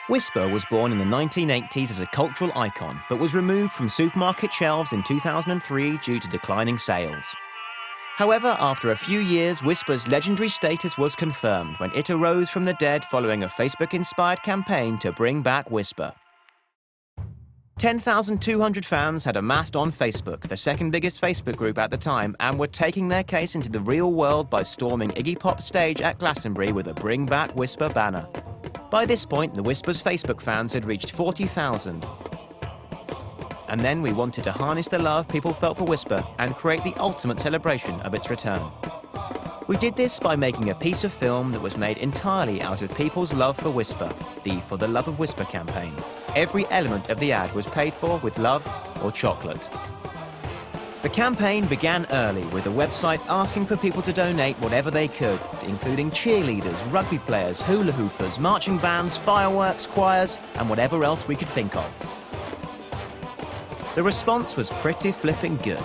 Whisper was born in the 1980s as a cultural icon, but was removed from supermarket shelves in 2003 due to declining sales. However, after a few years, Whisper's legendary status was confirmed when it arose from the dead following a Facebook-inspired campaign to bring back Whisper. 10,200 fans had amassed on Facebook, the second biggest Facebook group at the time, and were taking their case into the real world by storming Iggy Pop's stage at Glastonbury with a Bring Back Whisper banner. By this point, the Whisper's Facebook fans had reached 40,000. And then we wanted to harness the love people felt for Whisper and create the ultimate celebration of its return. We did this by making a piece of film that was made entirely out of people's love for Whisper, the For the Love of Whisper campaign. Every element of the ad was paid for with love or chocolate. The campaign began early, with the website asking for people to donate whatever they could, including cheerleaders, rugby players, hula hoopers, marching bands, fireworks, choirs, and whatever else we could think of. The response was pretty flipping good.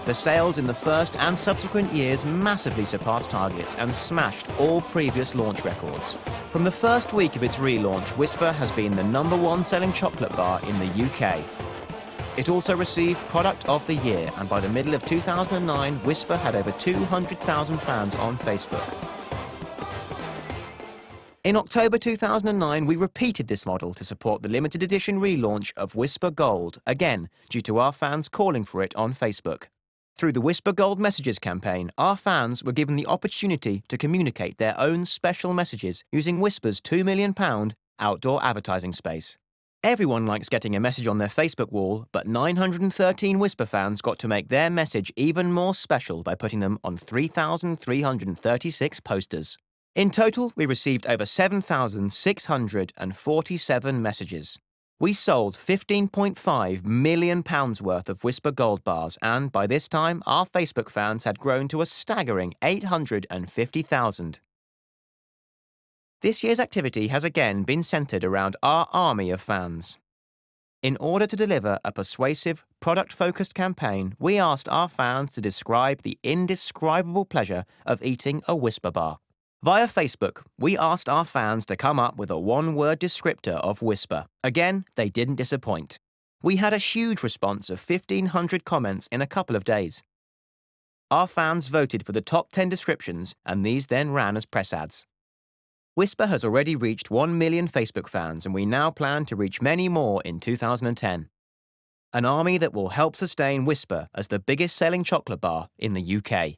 The sales in the first and subsequent years massively surpassed targets and smashed all previous launch records. From the first week of its relaunch, Whisper has been the #1 selling chocolate bar in the UK. It also received Product of the Year, and by the middle of 2009, Whisper had over 200,000 fans on Facebook. In October 2009, we repeated this model to support the limited edition relaunch of Whisper Gold, again due to our fans calling for it on Facebook. Through the Whisper Gold Messages campaign, our fans were given the opportunity to communicate their own special messages using Whisper's £2 million outdoor advertising space. Everyone likes getting a message on their Facebook wall, but 913 Whisper fans got to make their message even more special by putting them on 3,336 posters. In total, we received over 7,647 messages. We sold £15.5 million worth of Whisper Gold bars, and by this time, our Facebook fans had grown to a staggering 850,000. This year's activity has again been centred around our army of fans. In order to deliver a persuasive, product-focused campaign, we asked our fans to describe the indescribable pleasure of eating a Whisper bar. Via Facebook, we asked our fans to come up with a one-word descriptor of Whisper. Again, they didn't disappoint. We had a huge response of 1,500 comments in a couple of days. Our fans voted for the top 10 descriptions, and these then ran as press ads. Whisper has already reached 1 million Facebook fans, and we now plan to reach many more in 2010. An army that will help sustain Whisper as the biggest selling chocolate bar in the UK.